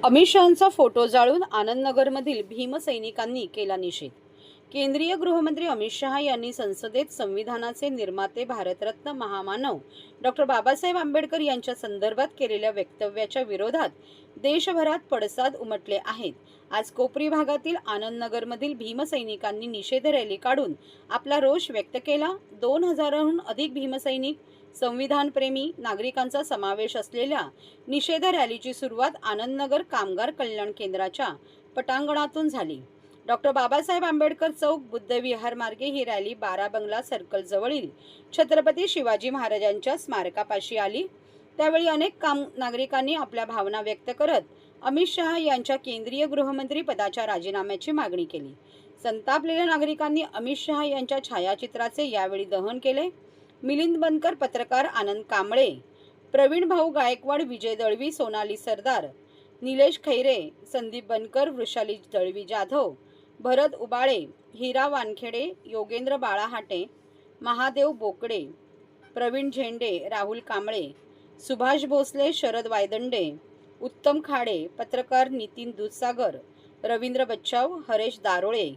Amit शहांचा photo जाळून आनंदनगरमधील भीमसैनिकांनी केला निषेध। केंद्रीय गृहमंत्री अमित शहा यांनी संसदेत संविधानाचे निर्माते भारतरत्न महामानव डॉक्टर बाबासाहेब आंबेडकर यांच्या संदर्भात केलेल्या वक्तव्याच्या विरोधात देशभरात पडसाद उमटले आहेत। आज कोपरी भागातील आनंदनगरमधील भीमसैनिकांनी निषेध रॅली काढून आपला रोष व्यक्त केला। 2000हून अधिक भीमसैनिक संविधानप्रेमी नागरिकांचा समावेश असलेल्या निषेध रॅलीची सुरुवात आनंदनगर कामगार कल्याण केंद्राच्या पटांगणातून झाली। डॉक्टर बाबासाहेब आंबेडकर चौक बुद्ध विहार मार्गे ही रॅली 12 बंगला सर्कल जवळील छत्रपती शिवाजी महाराजांच्या स्मारकापाशी आली। त्यावेळी अनेक नागरिकांनी आपल्या भावना व्यक्त करत अमित शहा यांच्या केंद्रीय गृहमंत्री पदाच्या राजीनाम्याची मागणी केली। संतापलेल्या नागरिकांनी अमित शहा यांच्या छायाचित्राचे यावेळी दहन केले। मिलिंद बनकर, पत्रकार आनंद कांबळे, प्रवीण भाऊ गायकवाड, विजय दळवी, सोनाली सरदार, निलेश खैरे, संदीप बनकर, वृषाली दळवी जाधव, भरत उबाळे, हिरा वानखेडे, योगेंद्र बाळाहाटे, महादेव बोकडे, प्रवीण झेंडे, राहुल कांबळे, सुभाष भोसले, शरद वायदंडे, उत्तम खाडे, पत्रकार नितीन दूधसागर, रवींद्र बच्चाव, हरेश दारोळे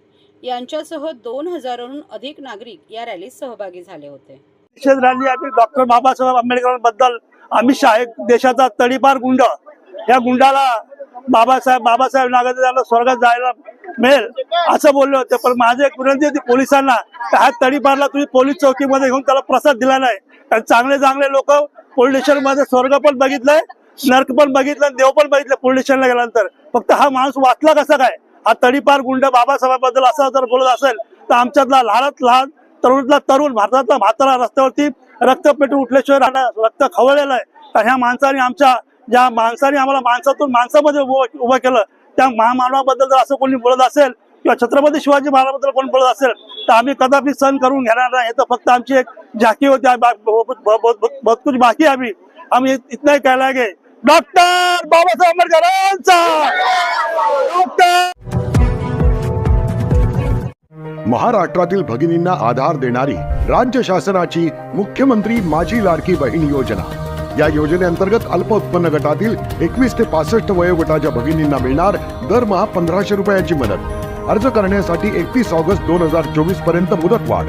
यांच्यासह 2000हून अधिक नागरिक या रॅलीत सहभागी झाले होते। निषेध रॅली आम्ही डॉक्टर बाबासाहेब आंबेडकरांबद्दल अमित शहा एक देशाचा तडीपार गुंड, या गुंडाला बाबासाहेब नागरिकांना स्वर्गात जायला मिळेल असं बोलले होते। पण माझी एक विनंती होती पोलिसांना, ह्या तडीपारला तुम्ही पोलीस चौकीमध्ये घेऊन त्याला प्रसाद दिला नाही। कारण चांगले चांगले लोक पोलीस स्टेशन मध्ये स्वर्ग पण बघितलंय, नर्क पण बघितलं, देव पण बघितलं पोलीस स्टेशनला गेल्यानंतर। फक्त हा माणूस वाचला कसा काय? हा तडीपार गुंड बाबासाहेबांबद्दल असं जर बोलत असेल तर आमच्यातला लहानात लहान तरुणातला तरुण, भारतातला म्हातारा रस्त्यावरती रक्त पेटून उठल्याशिवाय राहणार, रक्त खवळलेलं आहे। तर ह्या माणसाने ज्या माणसाने आम्हाला माणसातून माणसामध्ये उभं केलं, त्या महामानवाबद्दल जर असं कोणी बोलत असेल किंवा छत्रपती शिवाजी महाराजांबद्दल कोणी बोलत असेल तर आम्ही कदापि सहन करून घेणार नाही। हे तर फक्त आमची एक झाकी होती, बहुत कुछ बाकी आम्ही इतना ही कहना है की डॉक्टर बाबासाहेब आंबेडकरांचा महाराष्ट्रातील भगिनींना आधार देणारी राज्य शासनाची मुख्यमंत्री माझी लाडकी बहीण योजना। या योजनेअंतर्गत अल्प उत्पन्न गटातील 21 ते 65 वयोगटाच्या भगिनींना मिळणार दरमहा 1500 रुपयाची मदत। अर्ज करण्यासाठी 31 ऑगस्ट 2024 पर्यंत मुदतवाढ।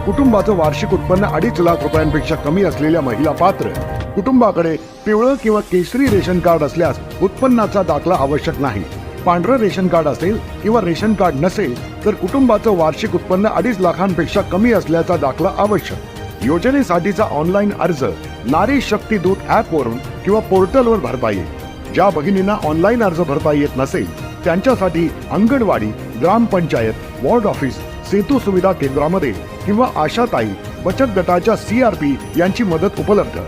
कुटुंबाचं वार्षिक उत्पन्न 2.5 लाख रुपयांपेक्षा कमी असलेल्या महिला पात्र। कुटुंबाकडे पिवळं किंवा केशरी रेशन कार्ड असल्यास उत्पन्नाचा दाखला आवश्यक नाही। पांढरं रेशन कार्ड असेल किंवा रेशन कार्ड नसेल तर कुटुंबाचं वार्षिक उत्पन्न 2.5 लाखांपेक्षा कमी असल्याचा दाखला आवश्यक। योजनेसाठीचा ऑनलाईन अर्ज नारी शक्ती दूत ऍप वरून किंवा पोर्टलवर भरता येईल। ज्या भगिनींना ऑनलाईन अर्ज भरता येत नसेल त्यांच्यासाठी अंगणवाडी, ग्रामपंचायत, वॉर्ड ऑफिस, सेतू सुविधा केंद्रामध्ये किंवा आशाताई बचत गटाच्या CRP यांची मदत उपलब्ध।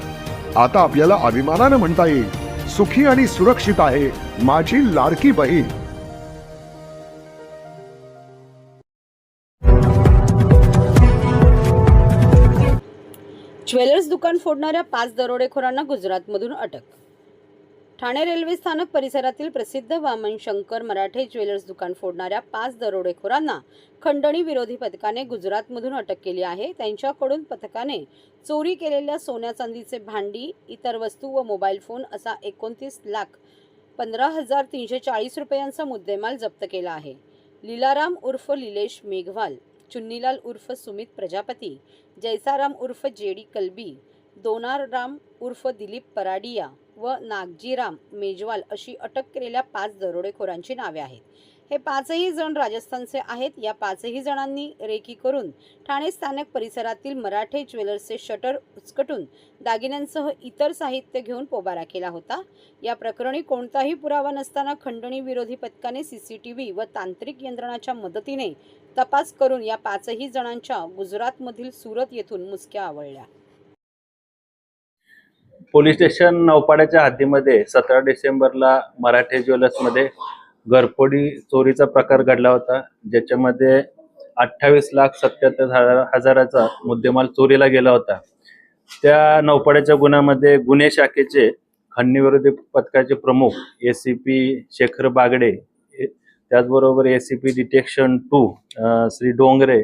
आता आपल्याला अभिमानाने म्हणता येईल, सुखी आणि सुरक्षित आहे माझी लाडकी बहीण। ज्वेलर्स दुकान फोडणाऱ्या 5 दरोडेखोरांना गुजरातमधून अटक। ठाणे रेल्वे स्थानक परिसरातील प्रसिद्ध वामन शंकर मराठे ज्वेलर्स दुकान फोडणाऱ्या 5 दरोडेखोरांना खंडणी विरोधी पथकाने गुजरातमधून अटक केली आहे। त्यांच्याकडून पथकाने चोरी केलेल्या सोन्या चांदीचे भांडी, इतर वस्तू व मोबाईल फोन असा 29,15,340 रुपयांचा मुद्देमाल जप्त केला आहे। लीलाराम उर्फ लीलेश मेघवाल, चुन्नीलाल उर्फ सुमित प्रजापती, जैसाराम उर्फ जेडी कलबी, दोनाराम उर्फ दिलीप पराडिया व नागजीराम मेजवाल अशी अटक केलेल्या 5 दरोडेखोरांची नावे आहेत। हे 5ही जण राजस्थानचे आहेत। या 5ही जणांनी रेकी करून ठाणे स्थानक परिसरातील मराठे ज्वेलर्सचे शटर उचकटून दागिन्यांसह इतर साहित्य घेऊन पोबारा केला होता। या प्रकरणी कोणताही पुरावा नसताना खंडणी विरोधी पथकाने CCTV व तांत्रिक यंत्रणाच्या मदतीने तपास करून या 5ही जणांच्या गुजरातमधील सुरत येथून मुसक्या आवळल्या। पोलीस स्टेशन नौपाड्याच्या हद्दीमध्ये 17 डिसेंबरला मराठे ज्वेलर्समध्ये घरफोडी चोरीचा प्रकार घडला होता, ज्याच्यामध्ये 28,77,000चा मुद्देमाल चोरीला गेला होता। त्या नौपाड्याच्या गुन्ह्यामध्ये गुन्हे शाखेचे खंडणी विरोधी पथकाचे प्रमुख ACP शेखर बागडे, त्याचबरोबर ACP डिटेक्शन 2 श्री डोंगरे,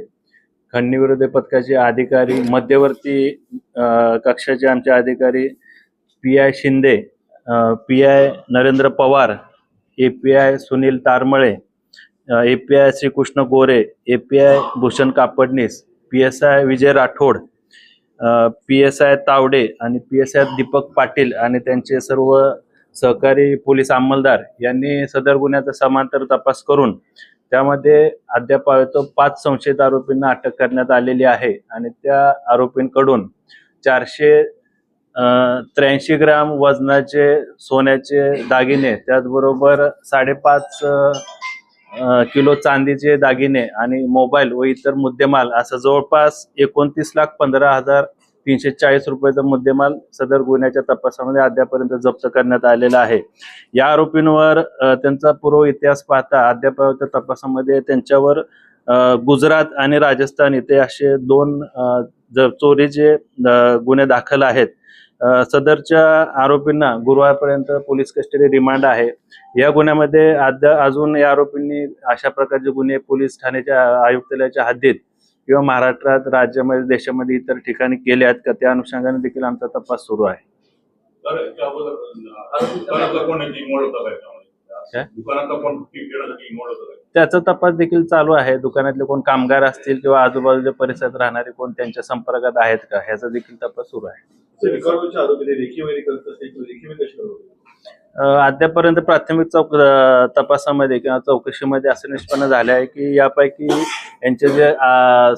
खंडणी विरोधी पथकाचे अधिकारी, मध्यवर्ती कक्षाचे आमचे अधिकारी PI Shinde, PI Narendra Pawar API Sunil Taramale, API Shrikrishna गोरे, API Bhushan Kapadnis, PSI Vijay Rathod, PSI Tawde आणि PSI दीपक पाटील आणि त्यांचे सर्व सहकारी पोलीस अंमलदार यांनी सदर गुन्ह्याचा समांतर तपास करून त्यामध्ये अद्याप 5 संशयित आरोपींना अटक करण्यात आलेली आहे आणि त्या आरोपींकडून 483 ग्राम वजनाचे सोन्याचे दागिने, त्याचबरोबर 5.5 किलो चांदीचे दागिने आणि मोबाईल व इतर मुद्देमाल असं जवळपास 29,15,340 रुपयाचा मुद्देमाल सदर गुन्ह्याच्या तपासामध्ये अद्यापर्यंत जप्त करण्यात आलेला आहे. या आरोपींवर त्यांचा पूर्व इतिहास पाहता अद्याप तपासामध्ये त्यांच्यावर गुजरात आणि राजस्थान इथे असे 2 चोरीचे गुन्हे दाखल आहेत. सदरच्या आरोपींना गुरुवारपर्यंत पोलीस कस्टडी रिमांड आहे. या गुन्ह्यामध्ये अजून या आरोपींनी अशा प्रकारचे गुन्हे पोलीस ठाण्याच्या आयुक्तालयाच्या हद्दीत किंवा महाराष्ट्रात, राज्यामध्ये, देशामध्ये इतर ठिकाणी केले आहेत का, त्या अनुषंगाने देखील आमचा तपास सुरू आहे. त्याचा तपास देखील चालू आहे. दुकानातले कोण कामगार असतील किंवा आजूबाजूच्या परिसरात राहणारे कोण त्यांच्या संपर्कात आहेत का, ह्याचा देखील तपास सुरू आहे. अद्यापर्यंत प्राथमिक तपासामध्ये किंवा चौकशीमध्ये असं निष्पन्न झाले आहे की यापैकी यांचे जे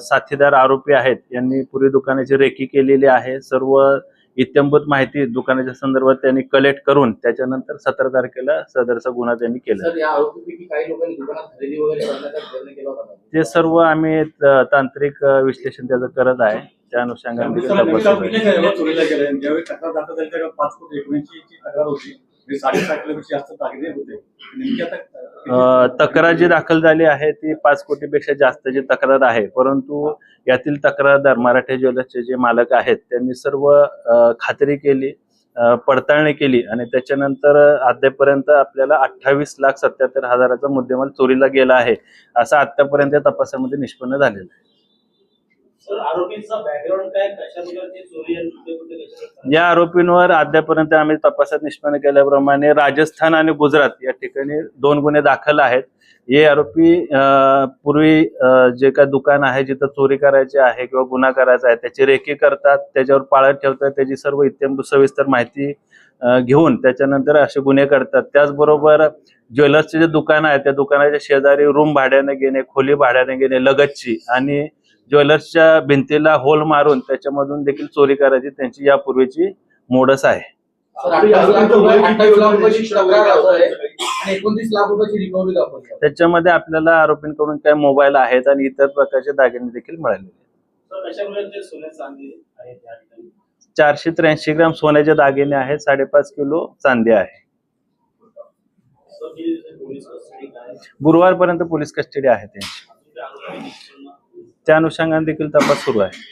साथीदार आरोपी आहेत यांनी पूर्वी दुकानाची रेकी केलेली आहे. सर्व इत्यंभूत माहिती दुकानाच्या संदर्भात त्यांनी कलेक्ट करून त्याच्यानंतर 17 तारखेला सदरचा गुन्हा त्यांनी केला. ते सर्व आम्ही तांत्रिक विश्लेषण त्याचं करत आहे. त्या अनुषंगाने तक्रार जी दाखल झाली आहे ती 5 कोटीपेक्षा जास्तची तक्रार आहे. परंतु यातील तक्रारदार मराठे ज्वेलर्सचे जे मालक आहेत त्यांनी सर्व खात्री केली, पडताळणी केली आणि त्याच्यानंतर अद्यापर्यंत आपल्याला 28,77,000चा मुद्देमाल चोरीला गेला आहे असं आतापर्यंत तपासामध्ये निष्पन्न झालेलं आहे. या आरोपींवर अद्यापर्यंत आम्ही तपासात निष्पन्न केल्याप्रमाणे राजस्थान आणि गुजरात या ठिकाणी 2 गुन्हे दाखल आहेत. हे आरोपी पूर्वी जे काय दुकान आहे जिथं चोरी करायची आहे किंवा गुन्हा करायचा आहे त्याची रेकी करतात, त्याच्यावर पाळत ठेवतात, त्याची सर्व इत्यंभूत सविस्तर माहिती घेऊन त्याच्यानंतर असे गुन्हे करतात. त्याचबरोबर ज्वेलर्सचे जे दुकान आहे त्या दुकानाच्या शेजारी रूम भाड्याने घेणे, खोली भाड्याने घेणे लगतची आणि ज्वेलर्सच्या भिंतीला होल मारून त्याच्यामधून देखील चोरी करायची त्यांची यापूर्वीची मोडस आहे. 28 लाख रुपयाची तक्रार आहे आणि 29 लाख रुपयाची रिकव्हरी दाखवली. त्याच्यामध्ये आपल्याला आरोपींकडून काही मोबाईल आहेत आणि इतर प्रकारचे दागिने देखील मिळालेले. 483 ग्राम सोन्याचे दागिने आहेत, 5.5 किलो चांदी आहे. गुरुवारपर्यंत पोलीस कस्टडी आहे त्यांची. त्या अनुषंगाने देखील तपास सुरू आहे.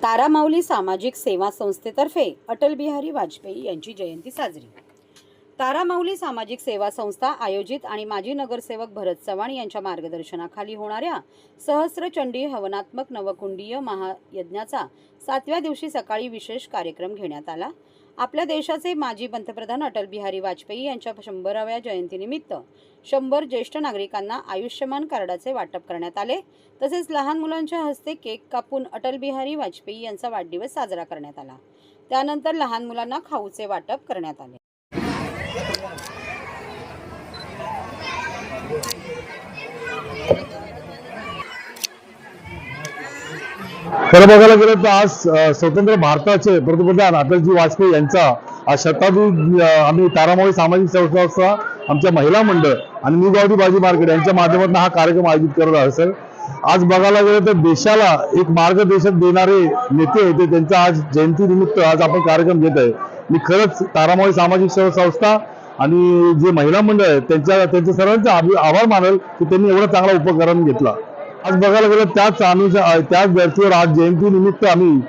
तारामाऊली सामाजिक सेवा संस्थेतर्फे अटल बिहारी वाजपेयी यांची जयंती साजरी. तारामाऊली सामाजिक सेवा संस्था आयोजित आणि माजी नगरसेवक भरत चव्हाण यांच्या मार्गदर्शनाखाली होणाऱ्या सहस्त्रचंडी हवनात्मक नवकुंडीय महायज्ञाचा 7व्या दिवशी सकाळी विशेष कार्यक्रम घेण्यात आला. आपल्या देशाचे माजी पंतप्रधान अटल बिहारी वाजपेयी यांच्या 100व्या जयंतीनिमित्त 100 ज्येष्ठ नागरिकांना आयुष्यमान कार्डाचे वाटप करण्यात आले. तसेच लहान मुलांच्या हस्ते केक कापून अटल बिहारी वाजपेयी यांचा वाढदिवस साजरा करण्यात आला. त्यानंतर लहान मुलांना खाऊचे वाटप करण्यात आले. खरं बघायला गेलं तर आज स्वतंत्र भारताचे पंतप्रधान अटलजी वाजपेयी यांचा आज शताब्दी आम्ही तारामाऊली सामाजिक संस्था आमच्या महिला मंडळ आणि न्यू गावठी भाजी मार्केट यांच्या माध्यमातून हा कार्यक्रम आयोजित करत आहे सर. आज बघायला गेलं तर देशाला एक मार्गदर्शन देणारे नेते होते, त्यांच्या आज जयंतीनिमित्त आज आपण कार्यक्रम घेत आहे. मी खरंच तारामळी सामाजिक सेवा संस्था आणि जे महिला मंडळ आहे त्यांच्या सर्वांचा आभार मानेल की त्यांनी एवढा चांगला उपक्रम घेतला. आज बघायला गेलं त्याच धर्तीवर आज जयंतीनिमित्त आम्ही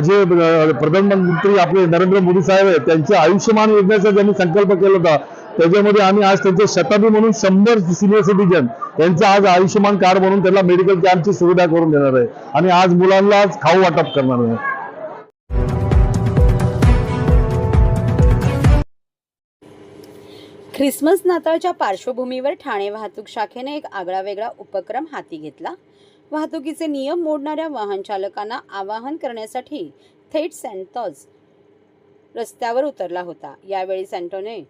जे प्रधानमंत्री आपले नरेंद्र मोदी साहेब आहेत त्यांच्या आयुष्यमान योजनेचा ज्यांनी संकल्प केला होता त्याच्यामध्ये आम्ही आज त्यांचे शताब्दी म्हणून 100 सिनियर सिटीजन यांचं आज आयुष्यमान कार्ड म्हणून त्यांना मेडिकल कॅम्पची सुविधा करून देणार आहे आणि आज मुलांना आज खाऊ वाटप करणार आहे. ख्रिसमस नाताळच्या पार्श्वभूमीवर ठाणे वाहतूक शाखेने एक आगळावेगळा उपक्रम हाती घेतला. वाहतुकीचे नियम मोडणाऱ्या वाहन चालकांना आवाहन करण्यासाठी थेट सँटॉज रस्त्यावर उतरला होता. यावेळी सँटोने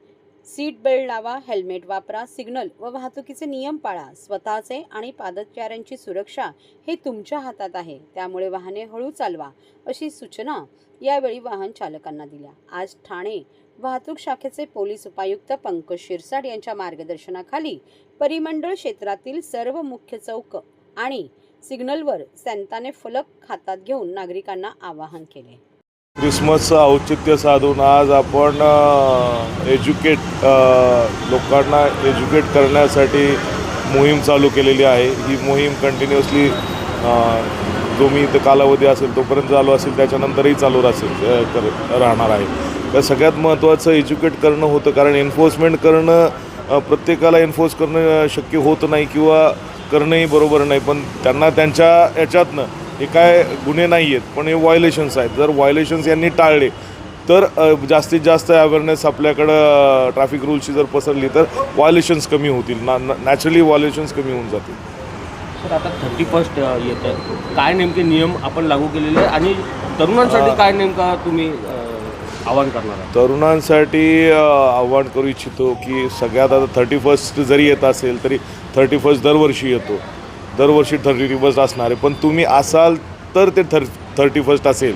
सीट बेल्ट लावा, हेल्मेट वापरा, सिग्नल व वाहतुकीचे नियम पाळा, स्वतःचे आणि पादचाऱ्यांची सुरक्षा हे तुमच्या हातात आहे, त्यामुळे वाहने हळू चालवा अशी सूचना यावेळी वाहन चालकांना दिल्या. आज ठाणे वाहतूक शाखेचे पोलीस उपायुक्त पंकज शिरसाट यांच्या मार्गदर्शनाखाली परिमंडळ क्षेत्रातील सर्व मुख्य चौक आणि सिग्नलवर सॅन्टाने फलक हातात घेऊन नागरिकांना आवाहन केले. क्रिसमसचं औचित्य साधून आज आपण लोकांना एज्युकेट करण्यासाठी मोहीम चालू केलेली आहे. ही मोहीम कंटिन्युअसली जो मी इथं कालावधी असेल तोपर्यंत चालू असेल, त्याच्यानंतरही चालू राहणार आहे. तर सगळ्यात महत्त्वाचं एज्युकेट करणं होतं, कारण एन्फोर्समेंट करणं प्रत्येकाला एन्फोर्स करणं शक्य होत नाही किंवा करणंही बरोबर नाही, पण त्यांना त्यांच्या याच्यातनं हे काय गुन्हे नाही आहेत पण हे व्हायोलेशन्स आहेत. जर व्हायोलेशन्स यांनी टाळले तर जास्तीत जास्त अवेअरनेस आपल्याकडं ट्रॅफिक रूल्सची जर पसरली तर व्हायोलेशन्स कमी होतील, नॅचरली व्हायोलेशन्स कमी होऊन जातील. सर आता 31 येत आहे, काय नेमके नियम आपण लागू केलेले आहे आणि तरुणांसाठी काय नेमका तुम्ही आवाहन करणार आहात? तरुणांसाठी आव्हान करू इच्छितो की सगळ्यात आता 31 जरी येत असेल तरी 31 दरवर्षी येतो, दरवर्षी 31 असणार आहे, पण तुम्ही असाल तर ते 31 असेल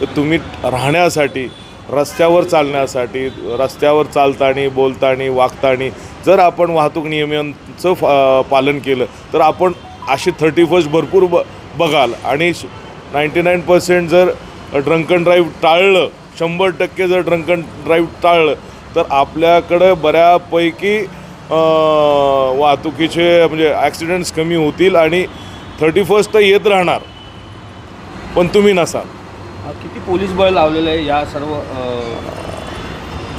तर तुम्ही राहण्यासाठी, रस्त्यावर चालण्यासाठी, रस्त्यावर चालताना, बोलताना, वागताना जर आपण वाहतूक नियमांचं पालन केलं तर आपण असे 31 भरपूर बघाल. आणि 99% जर ड्रंकन ड्राईव्ह टाळलं, 100% जर ड्रंकन ड्राईव्ह टाळलं तर आपल्याकडं बऱ्यापैकी वाहतुकीचे म्हणजे ॲक्सिडेंट्स कमी होतील आणि 31 तर येत राहणार पण तुम्ही नसाल. किती पोलीस बळ लावलेलं आहे या सर्व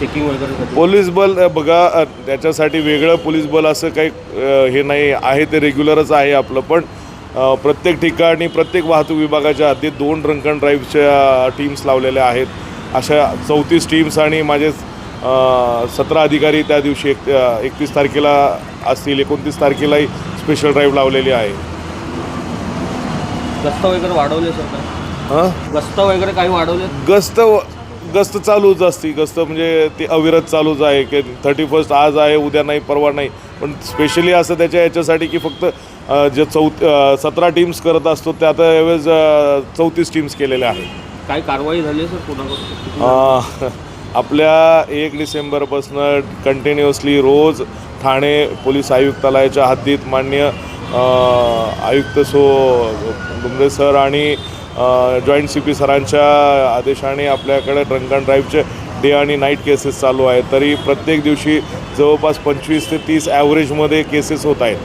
चेकिंग वगैरे? पोलीस बल बघा, त्याच्यासाठी वेगळं पोलीस बल असं काही हे नाही आहे, ते रेग्युलरच आहे आपलं. पण प्रत्येक ठिकाणी प्रत्येक वाहतूक विभागाच्या हद्दीत 2 ड्रंकन ड्राईव्हच्या टीम्स लावलेल्या आहेत. अशा 34 टीम्स आणि माझे 17 अधिकारी त्या दिवशी 31 तारखेला असतील, 29 तारखेलाही स्पेशल ड्राईव्ह लावलेली आहे. गस्त वगैरे वाढवले सर? गस्त वगैरे काही वाढवले? गस्त चालूच असते. गस्त म्हणजे ती अविरत चालूच आहे की 31 आज आहे, उद्या नाही, परवा नाही. पण स्पेशली असं याच्यासाठी की फक्त जे 17 टीम्स करत असतो त्या आता यावेळेस 34 टीम्स केलेल्या आहेत. काय कारवाई झाली सर कोणाकडून? आपल्या 1 डिसेंबरपासून कंटिन्युअसली रोज ठाणे पोलीस आयुक्तालयाच्या हद्दीत माननीय आयुक्त डुमरे सर आणि जॉईंट CP सरांच्या आदेशाने आपल्याकडे ड्रंकन ड्राईव्हचे डे आणि नाईट केसेस चालू आहेत. तरी प्रत्येक दिवशी जवळपास 25 ते 30 ॲव्हरेजमध्ये केसेस होत आहेत.